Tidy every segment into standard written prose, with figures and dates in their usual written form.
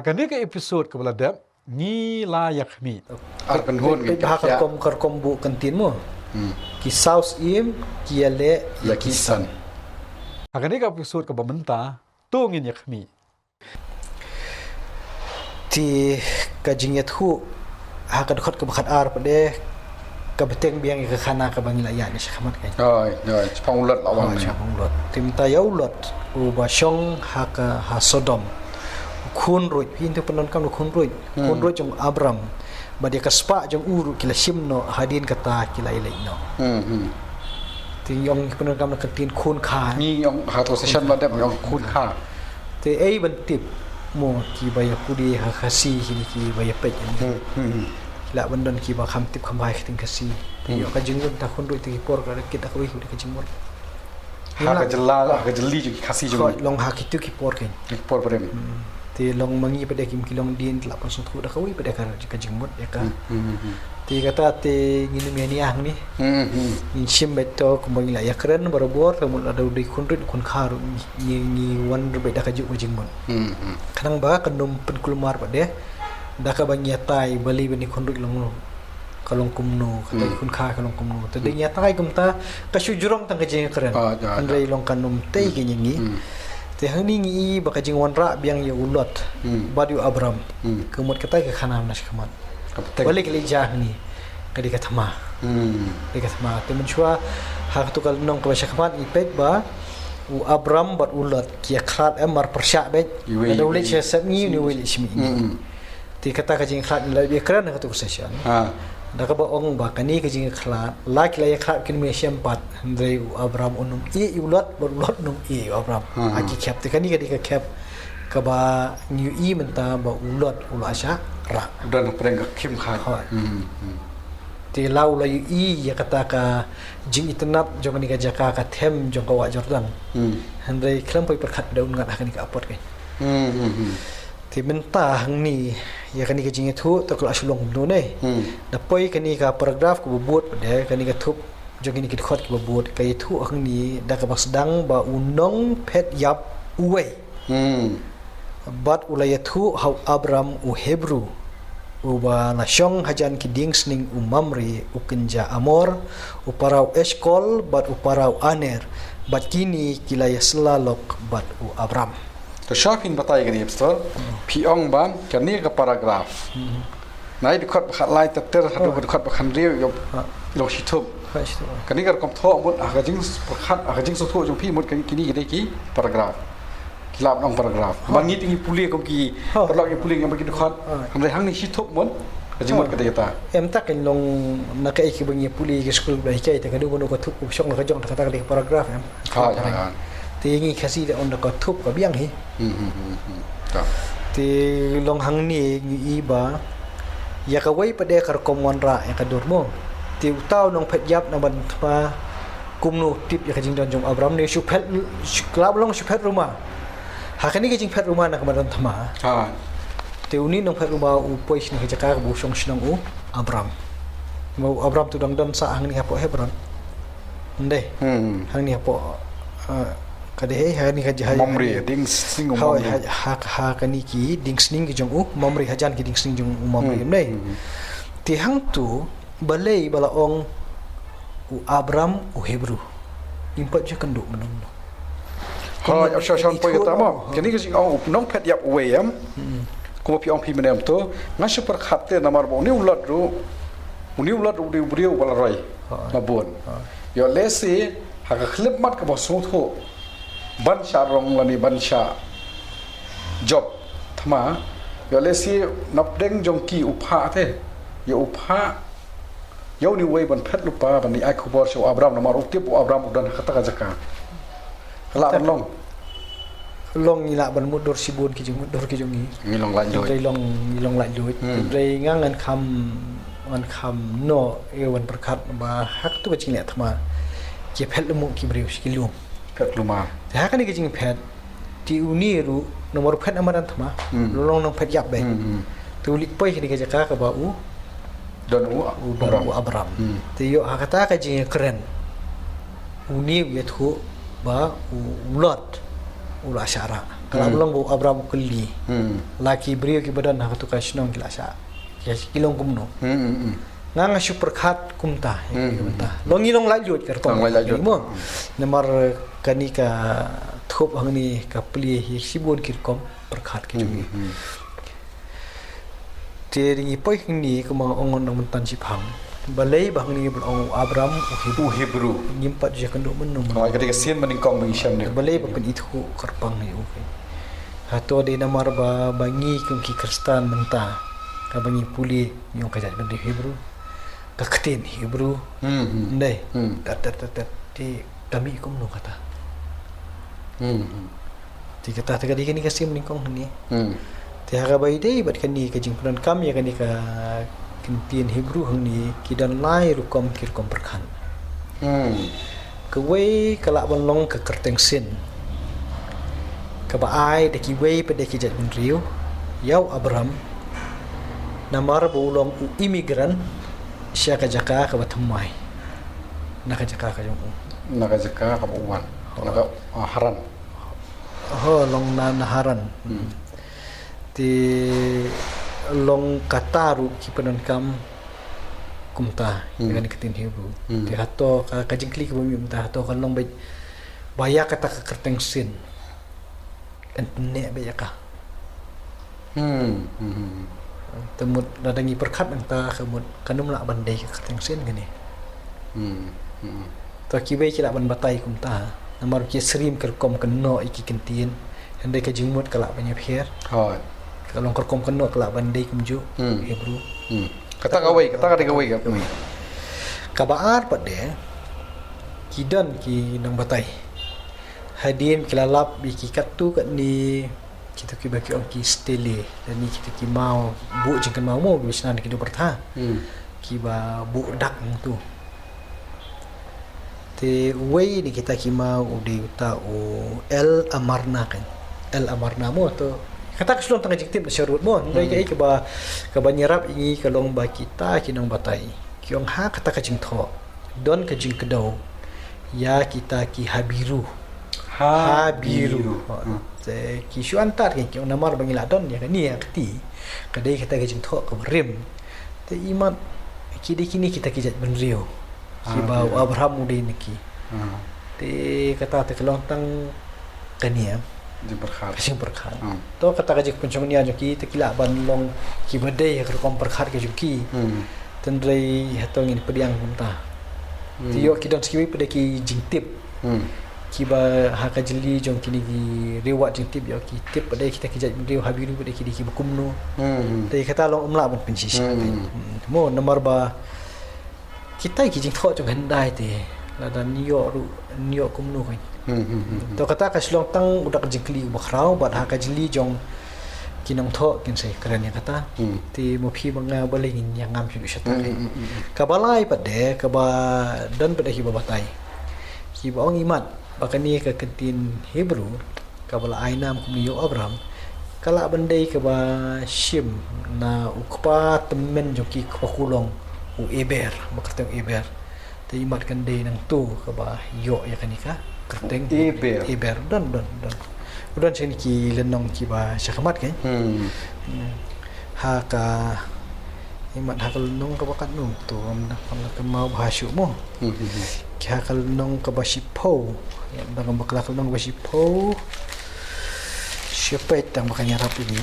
Hakan ni ke episod kebeladap ni layak mi. Arkan hon Pe karkom bu kantin mo. Ki saus im ki ale ya kisan. Hakan ni ke episod ke bamenta tu ngin yak mi. ti kajinget hu hakan khot ke bakat ar pade ka beteng biang ke khana ka bangila ya ni sakamat kan. Rồi, phong luật lawan ni. Macam lot. Tim tayau lot u basyong haka ha Sodom. Khun roi pintu penon kam khun roi jong Abram badia kaspa jong uru kila simno hadin kata kila ilai no ti yong penon kam kantin khun kha Ni yang hato session ladap yang kun kha. te ei bantip mo ki baya pudi ha khasi ki baya pej ni la bandon ki ba kham tip kham bai tin khasi ti yo ka jingun ta khun roi ti por ka kita ko wi ka jingmor Ha ka jela ha ka jeli ju khasi ju. long ha kitu ki por ken Por por ni. ti long mangi pada kim kilong din la pasung thu da kawi pada ka jingmot ya ka ti kata ti ngini meni ang ni in sim beto kumbang la ya keren barabor kamu ada di kunrit kun kharu ni wan beda ka ju jingmot kadang ba kanum pen kulmar pada da ka bang yatai bali bani kunrit long kalong kumno kata kun kha kalong kumno te de yatai kumta ka sujurong tang ka jing keren andai long kanum te ginyi te hang ni ngi baka jing wan ra biang ya ulot badu Abram kemut kata ke khana nas khamat balik li jah ni kadi kata ma di kata ma te menchua hak tu kal nong ka khamat ipet ba u Abram bat ulot kia khat amar persya bet ada ulit sesat ni ni ulit simi ti kata ka jing khat la bi kran ka tu session da ka ba ong ba kani ka jing khat lak la ya khat kin me sempat ndai Abram unum i ulot ulot num i Abram aki kap te kani ka di ka kap ka ba new i menta ba ulot ulasha ra Dan pereng kim kha. ti lau la i ya kata ka jing itnap jong ni ka jaka ka them jong ka wa Jordan ndai klam poi perkhat daun ngat hakani ka apot kan ti menta hang ni ya kani ka jing thu to kala asulong no ne da poi kani ka paragraph ko buat pada kani ka thup jong ni ki khot ki buat ka thu hang ni da ka basdang ba unong phet yap uwe bat ulaya thu hau Abram u Hebru uba nasyong hajan ki dingsning Mamre u kenja Amor u parau Eskol bat u parau Aner bat kini kilaya selalok bat u Abram. To shopping batai gani pistol. Piong ban kani ka paragraph. Nai dikot khat lai ter hatu dikot bakhan riu yo lo shitup. Kani ka kom tho mut ka jing khat ka jing so tho jong pi mut kani kini gede ki paragraph. Kilap nong paragraph. Bangi tingi puli kom ki perlok yang puli yang bagi dikot. Hamdai hang ni shitup mut ka jing mut kata kita. Em tak kan long nak ai ki bangi puli ki school bai kai ta kadu gono ka thup ku syong ka jong ta kata ka paragraph em. Ha. Tingi kasi da on ka thup ka biang hi. Ti long hang ni iba ya ka wai pada kar komon ra ya ka durmo ti utau nong phet yap na ban pa kumnu tip ya ka jing don jong Abram ni shu phet klab long shu phet rumah hakani ka jing phet rumah na ka ban thama ti uni nong phet rumah u pois ni ka jaka bu song shnong u Abram mau Abram tu dang don sa hang ni hapo Hebron ndai hang ni hapo kade hani ka jahai Mamre ding sing Mamre ha kani ki ding sning ki jong u Mamre hajan ki ding sning jong u Mamre nei ti hang tu balai bala ong u Abram u Hebru impat je kenduk menong ha ya shon poi ta mo kani ka sing ong nong phet yap we yam ko pi ong pi menem to ngas per khatte namar bo ni ulot ru di briu bala roi na bon yo lesi ha ka khlip mat ka bo so tho ban sha rong lani ban sha job thama yo lesi nap deng jong ki upha the yo upha yo ni wei ban phet lupa ban ni ai khobor so Abram namar uktip Abram udan kata ka jaka la long ni la ban mudur sibun ki jong mudur ki jong ni long lai loi dai long lai loi dai ngang ngan kham no ewan perkhat ba hak tu ka jing le thama ki phet lu ki briu ki lum phet luma ha kan ni jing phet ti uni ru nomor phet amaran thama long nong phet yap be tu lik poi ni ka jaka ka ba u don u Abram ti yo ha kata ka jing keren uni ye thu ba u lot ula syara Kalau belum bu Abraham kuli. Laki beliau ki badan hak tu kasnong kila sa. Ya kilong kumno. Ngang super khat kumta ya kumta. Long lajut kertong. Mo. Namar kani ka thop hangni ka pli hi sibon kirkom perkhat ki jumi. Tering ipoi ni ko mga ongon ng mentan sipang. Balai bang ni ong Abraham Hebrew nyimpat je kanduk menum. Kalau ketika sin meningkong mengisam ni. Balai ba itu kerpang ni okay. Hato di namar ba bangi kung ki Kristen menta. Ka bangi puli yung kajat bandi Hebrew. Ka ketin Hebrew. Ndai. Tat di kami ko menung kata. Ti kata tagadi kini kasi meningkong ni. Ti harabai dei bat kani ka jingpunan kam ya kani ka kintian Hebrew ni kidan lai rukom kirkom perkan. Kewei kalak balong ke kerteng sin. Kebaai de kiwei pada kijat bin riu. Yau Abraham namar bulong u imigran sia ka jaka ka batamai. Nak jaka ka jong. Nak jaka ka buwan. Nak haran. Oh long naharan. Ti long kataru ki penan kam kumta dengan ketin Hebrew. Ti hato ka jingkli ko mi mta hato kan long baya kata ka kerteng sin. Ene baya ka. Temut dadangi perkat anta kemut kanum lak bandai ka kerteng sin gani. To ki be ki lak ban batai kumta. Namar ki serim kerkom keno iki kentin. Handai ka jingmut kalak banyak phier. Hoi. Kalau kerkom keno kalak bandai kumju Hebrew. Kata kawai ka kami. Kabaar pada kidan ki nang batai. Hadin kilalap bi ki katu kat ni kita ki bagi orang ki stele dan ni kita ki mau bu jengkan mau bi sana ki do bertha. Ki ba bu dak tu. Te wei ni kita ki mau di ta o el amarna kan. El amarna mo to kata kesulung tengah jiktim syarut mo ndai kai ke ba nyerap ingi kalong ba kita kinong batai kiong ha kata ka jing tho don ka jing kedau ya kita ki habiru te ki shu antar ki kiong namar bangila don ya ni ya keti kadai kata ka jing tho ka rim te imat kini kita ki jat benrio ki ba Abraham mudai niki te kata te kalong tang kania kasing perkhat. To kata kajik pencomania joki tekila ban long ki badai ka kom perkhat ke joki. Tendrai hatong ini pediang punta. Tio ki don skiwi pada ki jingtip. Ki ba ha ka jeli jong kini ki rewat jingtip yo ki tip pada kita ki jat rew habiru pada ki di ki bukumno. Tei kata long umla bon pensis. Mo nomor ba kita ki jing tho jong handai te. La dan niyo kumno kan. To kata ka silong tang udak jingkli bakrau bat ha ka jeli jong kinong tho kin sai keren ya kata ti mo phi banga balai ngin yang ngam chu shata ka balai pade ka ba dan pada hi babatai ki ba ong imat bakani ka kentin Hebrew ka bala ainam kumiyo Abraham kala bandai ka ba shim na ukpa temen joki kwakulong u eber bakarteng eber ti imat kan dei nang tu ka ba yo ya kanika kerteng Eber dan udan sini ki lenong ki ba syakmat kan ha ka imat ha lenong ka bakat nu tu am ka mau bahasyu mo ki ha lenong ka basipo yang bang bakla lenong basipo syepet tang makanya rap ini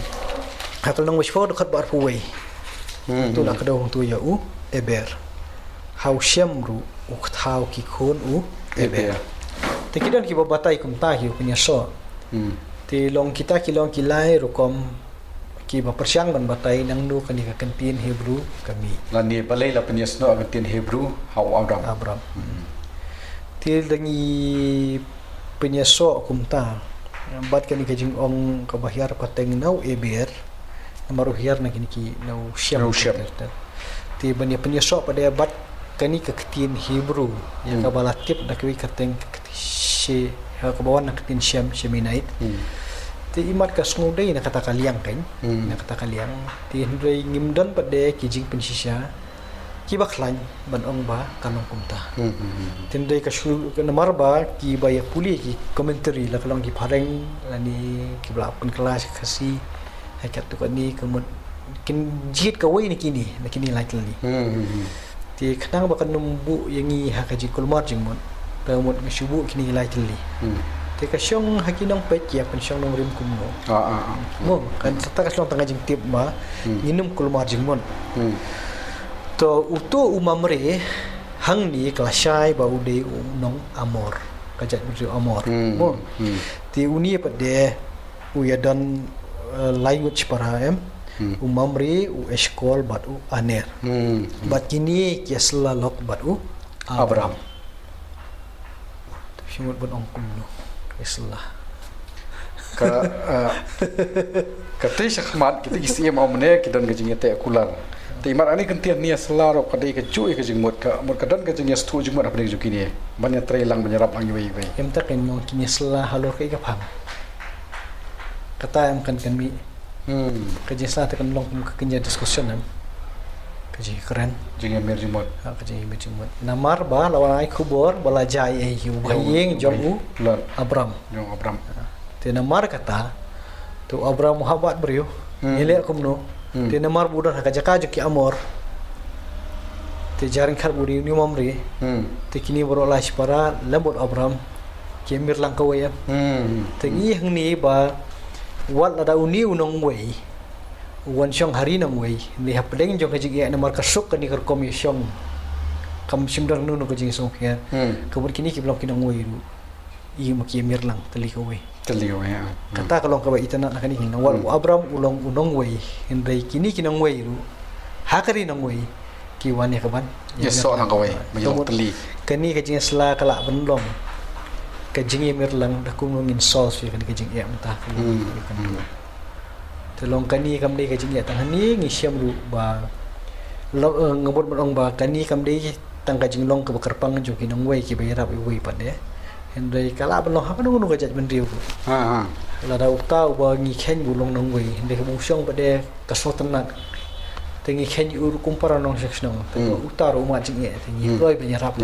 ha lenong basipo dekat bar puwei tu nak kedong tu ya Eber hau syamru uktau ki khun Eber Tekidan ki babatai kum tahi punya so. Ti long kita ki long kilai rukom ki bapersyang ban batai nang nu kan ka kentin Hebrew kami. Lani balai la penyes no kentin Hebrew hau Abraham. Ti dangi penyeso kum ta. Bat kan ka jing ong ka bahyar ka teng nau Eber. Namaru hiar na kini ki nau syam. Ti bani penyeso pada bat kani ka ketin Hebrew yang ka balatip dak wi ka teng si ha ka bawan nak tin syam syaminait ti imat ka snudai na kata kaliang kan na kata kaliang ti hendrai ngimdan pada kijing pensisya ki ba khlain ban ong ba kanong kumta tindai ka shuru ka namar ba ki ba ya puli ki commentary la kalong ki pareng ani ki bla pun kelas kasi hakat tu ni kemud kin jit ka wei ni kini like ni ti khnang ba kanum bu yangi hakaji kulmar jingmon tamut ngashubu kini like li te ka syong hakinong pet ya pen syong nong rim kumno mo kan sata ka syong tangajing tip ma nginum kulmar jingmon to utu umamre hang ni kelasai ba ude nong amor kajat beri amor mo ti uni pade u ya dan language para umamre u eskol bat u aner bat kini kiasla lok bat u Abraham syumut bon ong kumno islah ka te shakmat kita isi am amne kidan gajing te kular te mar ani kan tian nia selaro ka dei ka ju ka jing mot ka dan ka jing ya stu jing mot apa ju kini banyak trailang menyerap ang yoi yoi em tak en mong kini selah halor kai ka phang kata em kan mi ka jing sa ta kan long ka kenya discussion em ka jing keren jing ya mer jing mot ka jing mi jing mot namar ba lawan ai kubor bala jai e yu bayeng jong u Abraham te namar kata tu Abraham muhabbat beriu nilai kumno te namar budan ka jaka ki amor te jaring khar buri ni mamri te kini borola para lambot Abraham kemir lang kawaya te ngi hangni ba wal ada uni unong wei wan syong hari nang wei ni hapdeng jong ka jigi namar ka suk ni kar komisyon kam simdar nu ka jigi song ya kabur kini ki blok kinang wei ru i makimir lang tali ka wei ya kata kalau kau itana nak ni hinang wal Abraham ulong unong wei hindai kini kinang wei ru hakari nang wei ki wan ya kaban yes so nang kawai mayong teli kani ka jing sela kala benlong ka jing mir lang da kumungin sauce ya kan ka jing ya mentah kan telong kani kam dei ka jing ya tang ni ngi syam ru ba ngabot berong ba kani kam dei tang ka jing long ka kerpang jo kinang wei ki bayarap wei pade hindai kala belong ha kan nu ka jat mendriu la da uta ba ngi khen bulong nong wei hindai ka musyong pade ka sotanat tengi khen ur kumpara nong seksnong te uta ro ma jing e tengi roi benyarap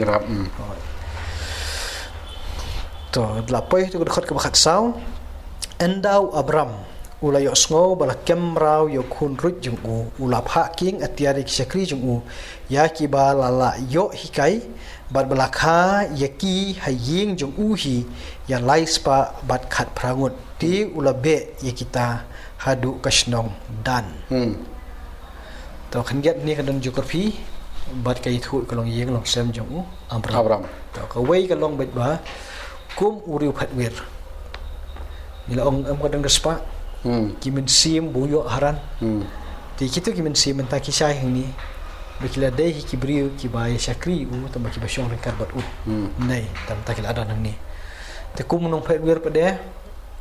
to dlapai tu dekat ke bakat sau endau Abraham ulayo sngo bala kemrau yo khun rut jung u ulap ha king atiari kisakri jung u ya ki bala la yo hikai bat balakha yaki haying jung u hi ya laispa bat khat prangut ti ulabe ye kita hadu kasnong dan to kan get ni kan geografi bat kai thu kalong yeng long sem jung u Abraham to ka wei kalong bet ba kum uriu phatwir mila ong am kadang respa kimin sim buyo haran ti kitu kimin sim menta kisah ni bekila dai ki briu ki ba syakri u tamba ki basyong ringkar bat u nai tam takil ada nang ni te kum nong phatwir pade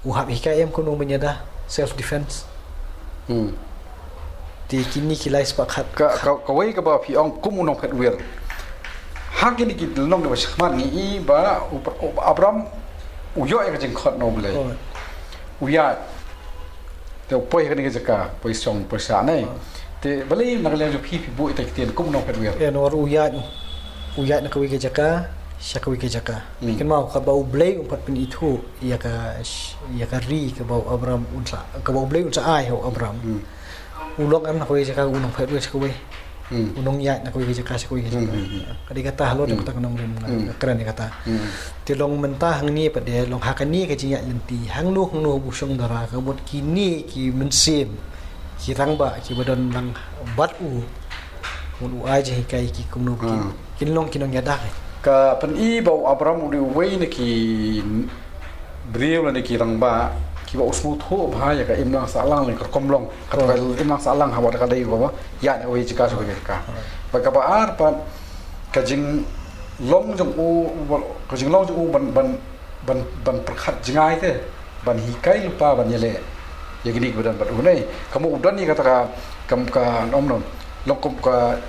u hab hikayam kuno menyada self defense ti kini kilai sepak hat ka wei ka ba pi ong kum nong phatwir hak ini ki long de shakmat ni ba Abraham uyo ka jing khot no blai uya te poi ka ni ka jaka poi song persa nai te balai nak le jo pi bu te tien kum nong phatwir ya no uya nak wi ka jaka syakawi ka jaka kan mau ka bau blai umpat pin itu ya ka ri ka bau Abraham unsa ka bau blai unsa ai ho Abraham ulong am nak wi jaka unong phatwir syakawi unong ya nak wi jaka syakawi ka jaka kadi kata halo de kata kanong rim keren kata ti long mentah hang ni pade long hakani ka jinya lenti hang nu busong dara ka bot kini ki mensim ki rangba ki badan lang bat u mun u aje kai ki kumno ki kin long kinong ya dak ka pen i bau Abraham uri wei ne ki brieu ne ki rangba ki ba usmu tho bha ya ka imlang salang le ka komlong ka imlang salang ha wa ka dei ba ya ne wei jika so ka ba ka ba ar pa ka jing long jong u ka jing long jong u ban prakhat jingai te ban hikai lupa ban yele ya gini badan bat unai kamu udan ni kata kam ka nom nom long kom ka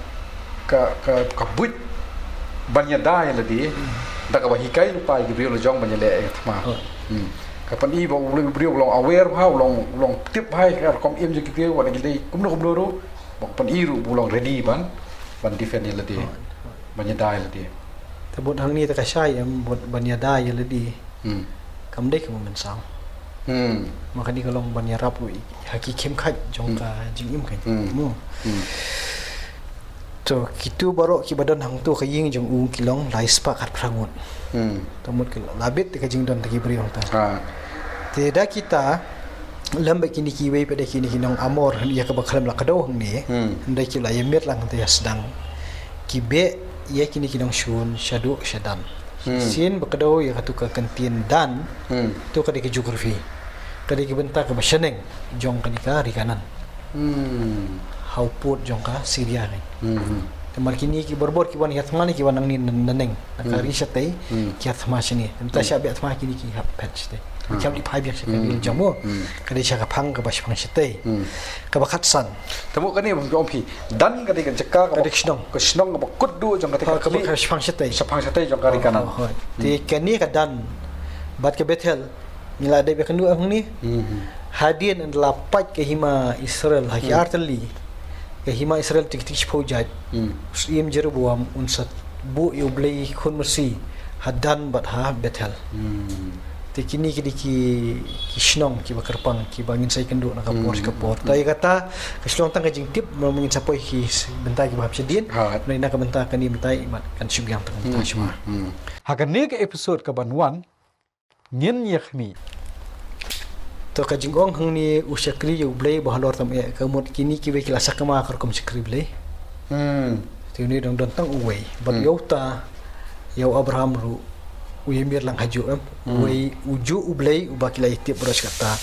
buit ban ya dai la di da ka ba hikai lupa gi brio lo jong ban yele thma kapan i bau brio long aware ha long tip hai ka kom im je ki wa gi dei kum no ru bang pan i ru bu long ready ban ban defend ni ladi ban yadai ladi Tabut hang ni ta ka syai am bot banyada ya ledi. Kam dei kam men sang. Maka ni kalau ban yarap haki kem khat jong ka jing im kan. So kitu baru ki badan hang tu ka ying jong u kilong lai spa kat prangut. Tamut ke labit ka jing don ta ki beri hong ta. Tidak kita lambat kini kiwei pada kini kinong amor ia ka bakal lakado hang ni. Ndai ki la yemir lang ta sedang kibe ia kini kinong shun shadu shadan. Sin bakado ia katu ka kantin dan tu ka di geografi. Kadi ki bentak ka baseneng jong ka ni ka rikanan. Hauput jong ka Syria ni. Temar kini ki borbor ki wan yatma ni ki wan ni naneng. Nakari syate ki yatma sini. Entah siap yatma kini ki hap patch te. Macam di pai biak sekali jamu. Kadi syaka pang ka bas pang syate. Ka bakatsan. Temu kan ni om pi dan kadi kan cekak Kadi kisnong. ke senong ka kuddu jong kadi Ka bas pang syate. sapang sate jong kari kanan Ti kani ka dan bat ke Bethel. Mila ada bekan dua hang ni. Hadian adalah pat ke hima Israel haki arteli. Ke hima Israel tik-tik pojat. Im jeru buam unsat bu yu blei khun mersi hadan bat ha Bethel. Ti kini ki kisnong ki bakarpang ki bangin sai kenduk nak kapor. Tai kata kislong tang kajing tip mengin sapoi ki bentai ki bahap sedin. Nai nak bentai kan ni bentai kan subyang tang bentai semua. Hakan ni ke episode ke banwan ngin yakhmi To kajing ong hang ni usyakri yu blei bahalor tam e kamut kini ki we kilasa kama kar kom syakri blei. Ti ni dong don tang uwei bat yauta yau Abraham ru uyemir lang haju uwei uju ublei ubakilai tip beras kata